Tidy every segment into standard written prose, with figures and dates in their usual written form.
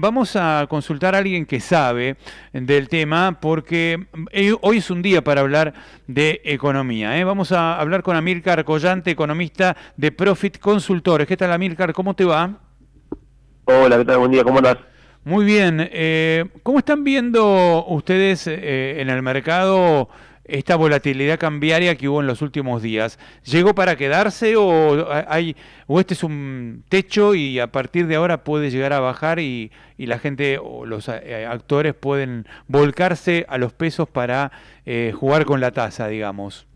vamos a consultar a alguien que sabe del tema, porque hoy es un día para hablar de economía, ¿eh? Vamos a hablar con Amílcar Collante, economista de Profit Consultores. ¿Qué tal, Amílcar? ¿Cómo te va? Hola, ¿qué tal? Buen día, ¿cómo andás? Muy bien. ¿Cómo están viendo ustedes en el mercado esta volatilidad cambiaria que hubo en los últimos días? ¿Llegó para quedarse o este es un techo y a partir de ahora puede llegar a bajar y la gente o los actores pueden volcarse a los pesos para jugar con la tasa, digamos?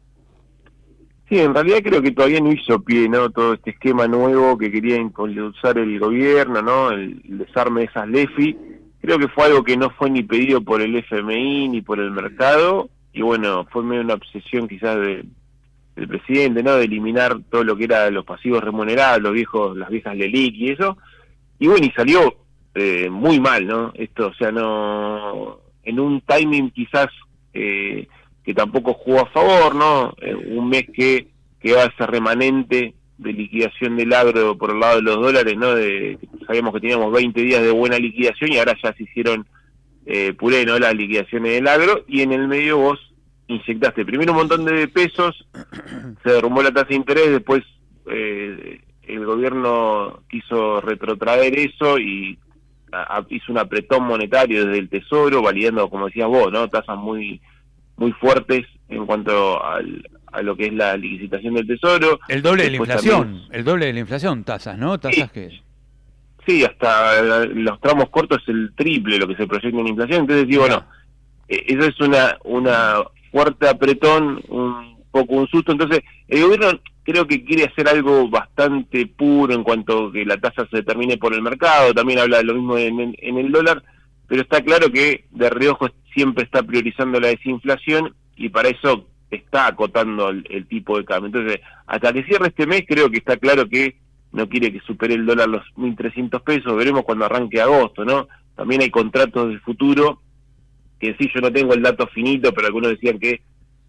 Sí, en realidad creo que todavía no hizo pie, ¿no? Todo este esquema nuevo que quería impulsar el gobierno, ¿no? El desarme de esas LEFI. Creo que fue algo que no fue ni pedido por el FMI ni por el mercado. Y bueno, fue medio una obsesión quizás del presidente, ¿no? De eliminar todo lo que era los pasivos remunerados, las viejas LELIQ y eso. Y bueno, y salió muy mal, ¿no? Esto, o sea, no... En un timing quizás... que tampoco jugó a favor, ¿no? Un mes que quedaba ese remanente de liquidación del agro por el lado de los dólares, ¿no? Sabíamos que teníamos 20 días de buena liquidación y ahora ya se hicieron puré, ¿no? Las liquidaciones del agro, y en el medio vos inyectaste primero un montón de pesos, se derrumbó la tasa de interés, después el gobierno quiso retrotraer eso y hizo un apretón monetario desde el Tesoro, validando, como decías vos, ¿no? Tasas muy fuertes en cuanto a lo que es la licitación del Tesoro. El doble de la Después inflación, también, el doble de la inflación, tasas, ¿no? Tasas que... sí, hasta los tramos cortos es el triple lo que se proyecta en inflación. Entonces, sí, bueno, Mirá. eso es una fuerte apretón, un poco un susto. Entonces, el gobierno creo que quiere hacer algo bastante puro en cuanto a que la tasa se determine por el mercado. También habla de lo mismo en el dólar, pero está claro que de reojo siempre está priorizando la desinflación y para eso está acotando el tipo de cambio. Entonces, hasta que cierre este mes, creo que está claro que no quiere que supere el dólar los 1.300 pesos. Veremos cuando arranque agosto, ¿no? También hay contratos de futuro que sí, yo no tengo el dato finito, pero algunos decían que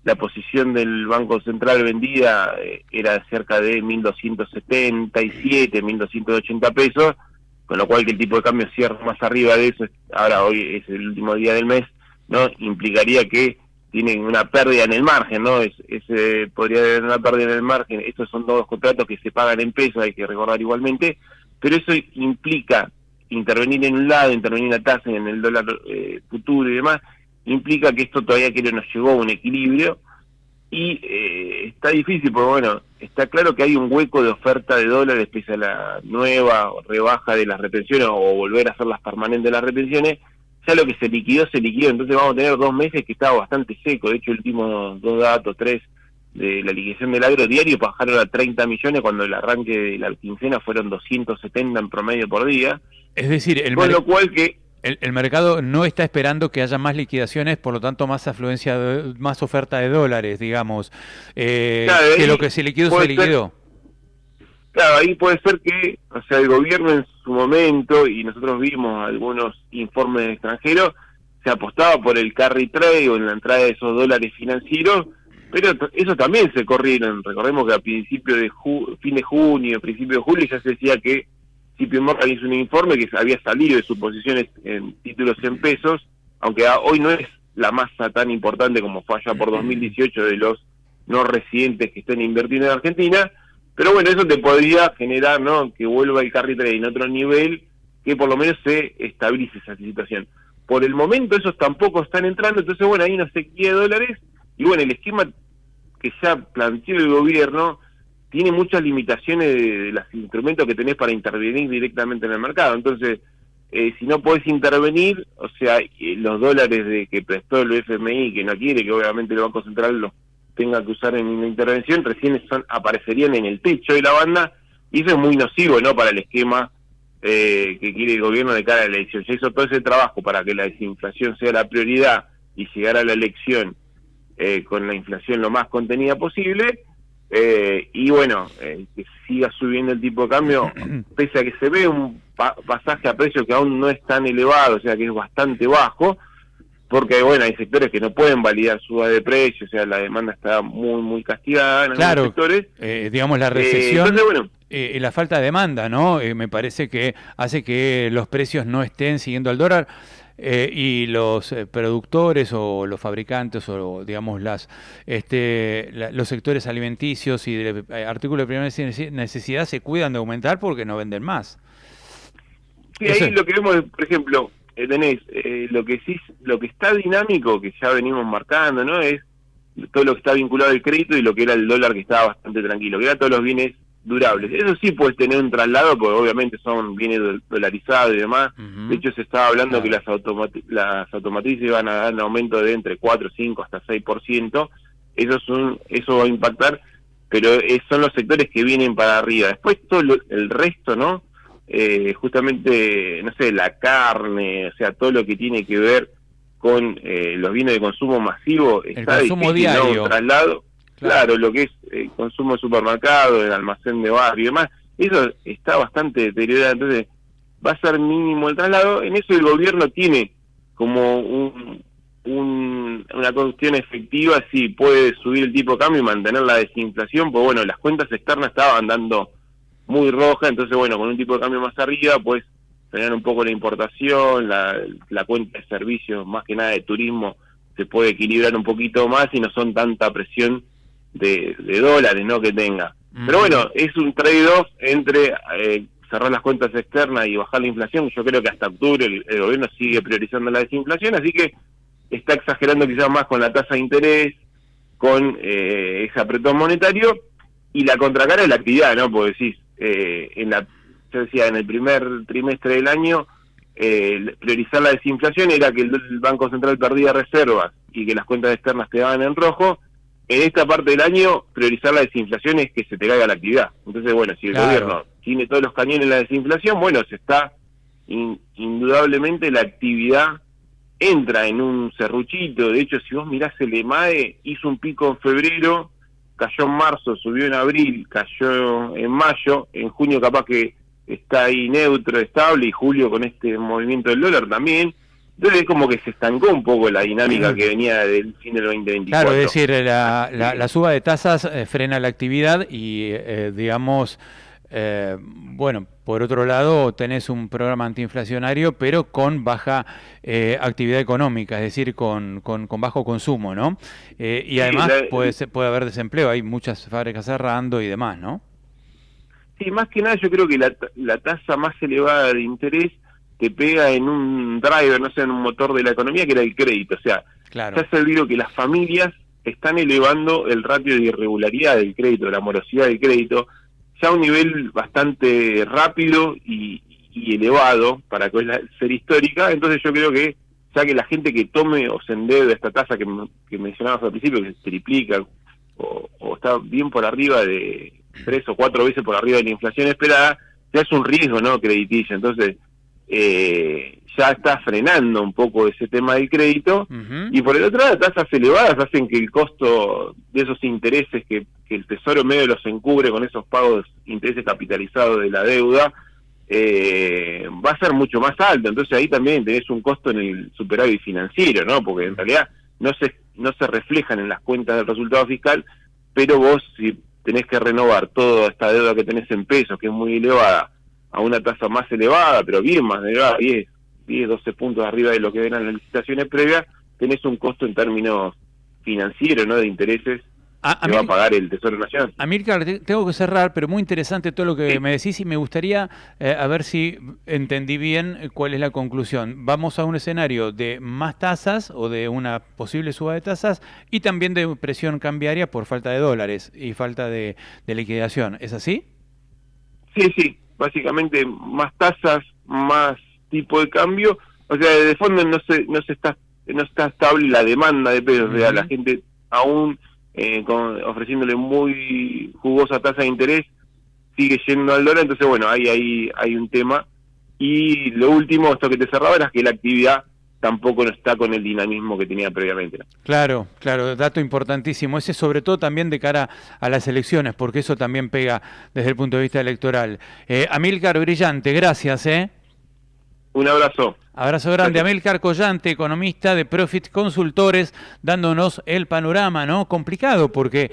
la posición del Banco Central vendida era cerca de 1.277, 1.280 pesos, con lo cual que el tipo de cambio cierre más arriba de eso, ahora hoy es el último día del mes, ¿no? Implicaría que tienen una pérdida en el margen, ¿no? Podría haber una pérdida en el margen. Estos son todos contratos que se pagan en pesos, hay que recordar igualmente, pero eso implica intervenir en un lado, intervenir en la tasa, en el dólar futuro y demás, implica que esto todavía que no nos llegó a un equilibrio y está difícil porque, bueno, está claro que hay un hueco de oferta de dólares pese a la nueva rebaja de las retenciones o volver a hacerlas permanentes las retenciones. Ya lo que se liquidó, entonces vamos a tener 2 meses que estaba bastante seco. De hecho, el último 2 datos, 3 de la liquidación del agro diario bajaron a 30 millones cuando el arranque de la quincena fueron 270 en promedio por día. Es decir, Con lo cual que... el mercado no está esperando que haya más liquidaciones, por lo tanto más afluencia, más oferta de dólares, digamos, Claro, que lo que se liquidó se liquidó. Claro, ahí puede ser que, o sea, el gobierno en su momento, y nosotros vimos algunos informes extranjeros, se apostaba por el carry trade o en la entrada de esos dólares financieros, pero eso también se corrieron. Recordemos que a principio de fin de junio, principio de julio ya se decía que JP Morgan hizo un informe que había salido de sus posiciones en títulos en pesos, aunque hoy no es la masa tan importante como fue allá por 2018 de los no residentes que estén invirtiendo en Argentina. Pero bueno, eso te podría generar, ¿no?, que vuelva el carry trade en otro nivel, que por lo menos se estabilice esa situación. Por el momento esos tampoco están entrando, entonces bueno, hay una sequía de dólares, y bueno, el esquema que ya planteó el gobierno tiene muchas limitaciones de los instrumentos que tenés para intervenir directamente en el mercado. Entonces, si no podés intervenir, o sea, los dólares que prestó el FMI, que no quiere que obviamente el Banco Central los tenga que usar en una intervención, recién aparecerían en el techo de la banda, y eso es muy nocivo, ¿no?, para el esquema que quiere el gobierno de cara a la elección. Ya hizo todo ese trabajo para que la desinflación sea la prioridad y llegar a la elección con la inflación lo más contenida posible, y bueno, que siga subiendo el tipo de cambio, pese a que se ve un pasaje a precio que aún no es tan elevado, o sea que es bastante bajo, porque bueno, hay sectores que no pueden validar suba de precios, o sea, la demanda está muy, muy castigada en algunos sectores. Digamos, la recesión entonces, bueno, y la falta de demanda, ¿no? Me parece que hace que los precios no estén siguiendo al dólar. Y los productores o los fabricantes o digamos los sectores alimenticios y de artículos de primera necesidad se cuidan de aumentar porque no venden más. sí, ahí lo que vemos, por ejemplo, tenés lo que está dinámico, que ya venimos marcando, ¿no? Es todo lo que está vinculado al crédito y lo que era el dólar, que estaba bastante tranquilo, que era todos los bienes durables. Eso sí puedes tener un traslado, porque obviamente son bienes dolarizados y demás. De hecho, se estaba hablando que las automotrices iban a dar un aumento de entre 4, 5 hasta 6%. Eso va a impactar, pero son los sectores que vienen para arriba. Después todo el resto, ¿no? Justamente, no sé, la carne, o sea, todo lo que tiene que ver con los bienes de consumo masivo, está el consumo difícil, diario, ¿no? Un traslado. Claro, lo que es el consumo de supermercado, el almacén de barrio y demás, eso está bastante deteriorado, entonces va a ser mínimo el traslado. En eso el gobierno tiene como una cuestión efectiva, si puede subir el tipo de cambio y mantener la desinflación, pues bueno, las cuentas externas estaban dando muy rojas, entonces bueno, con un tipo de cambio más arriba, pues frenar un poco la importación, la cuenta de servicios, más que nada de turismo, se puede equilibrar un poquito más y no son tanta presión de dólares, ¿no?, que tenga. Pero bueno, es un trade-off entre cerrar las cuentas externas y bajar la inflación. Yo creo que hasta octubre el gobierno sigue priorizando la desinflación, así que está exagerando quizás más con la tasa de interés, con ese apretón monetario, y la contracara es la actividad, ¿no? Porque decís, yo decía, en el primer trimestre del año, priorizar la desinflación era que el Banco Central perdía reservas y que las cuentas externas quedaban en rojo. En esta parte del año, priorizar la desinflación es que se te caiga la actividad. Entonces, bueno, si el gobierno tiene todos los cañones en la desinflación, bueno, se está indudablemente la actividad entra en un serruchito. De hecho, si vos mirás el EMAE, hizo un pico en febrero, cayó en marzo, subió en abril, cayó en mayo, en junio capaz que está ahí neutro, estable, y julio con este movimiento del dólar también. Entonces es como que se estancó un poco la dinámica que venía del fin del 2024. Claro, es decir, la suba de tasas frena la actividad y, digamos, bueno, por otro lado tenés un programa antiinflacionario, pero con baja actividad económica, es decir, con bajo consumo, ¿no? Y además puede haber desempleo, hay muchas fábricas cerrando y demás, ¿no? Sí, más que nada yo creo que la tasa más elevada de interés te pega en un driver, no sé, en un motor de la economía, que era el crédito. O sea, ya se ha olvidado que las familias están elevando el ratio de irregularidad del crédito, de la morosidad del crédito, ya a un nivel bastante rápido y elevado para ser histórica. Entonces yo creo que ya que la gente que tome o se endeude esta tasa que mencionabas al principio, que se triplica o está bien por arriba de 3 o 4 veces por arriba de la inflación esperada, ya es un riesgo, ¿no?, crediticio. Entonces ya está frenando un poco ese tema del crédito. Y por el otro lado, tasas elevadas hacen que el costo de esos intereses que el Tesoro medio los encubre con esos pagos, intereses capitalizados de la deuda, va a ser mucho más alto. Entonces ahí también tenés un costo en el superávit financiero, ¿no? Porque en realidad no se reflejan en las cuentas del resultado fiscal, pero vos, si tenés que renovar toda esta deuda que tenés en pesos, que es muy elevada, a una tasa más elevada, pero bien más elevada, 10, 12 puntos arriba de lo que eran las licitaciones previas, tenés un costo en términos financieros, ¿no?, de intereses que va a pagar el Tesoro Nacional. Amílcar, tengo que cerrar, pero muy interesante todo lo que me decís y me gustaría a ver si entendí bien cuál es la conclusión. Vamos a un escenario de más tasas o de una posible suba de tasas y también de presión cambiaria por falta de dólares y falta de liquidación. ¿Es así? Sí. Básicamente más tasas, más tipo de cambio. O sea, de fondo no está estable la demanda de pesos. O sea, la gente aún ofreciéndole muy jugosa tasa de interés sigue yendo al dólar. Entonces, bueno, ahí hay un tema. Y lo último, esto que te cerraba, era que la actividad tampoco no está con el dinamismo que tenía previamente, ¿no? Claro, dato importantísimo. Ese sobre todo también de cara a las elecciones, porque eso también pega desde el punto de vista electoral. Amílcar, brillante, gracias. Un abrazo. Abrazo grande. Amílcar Collante, economista de Profit Consultores, dándonos el panorama, ¿no? Complicado, porque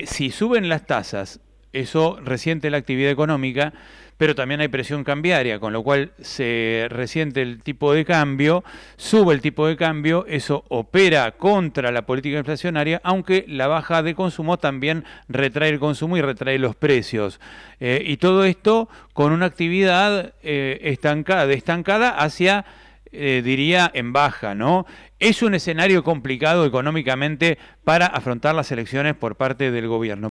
si suben las tasas, eso resiente la actividad económica, pero también hay presión cambiaria, con lo cual se resiente el tipo de cambio, sube el tipo de cambio, eso opera contra la política inflacionaria, aunque la baja de consumo también retrae el consumo y retrae los precios. Y todo esto con una actividad estancada hacia, diría, en baja, ¿no? Es un escenario complicado económicamente para afrontar las elecciones por parte del gobierno.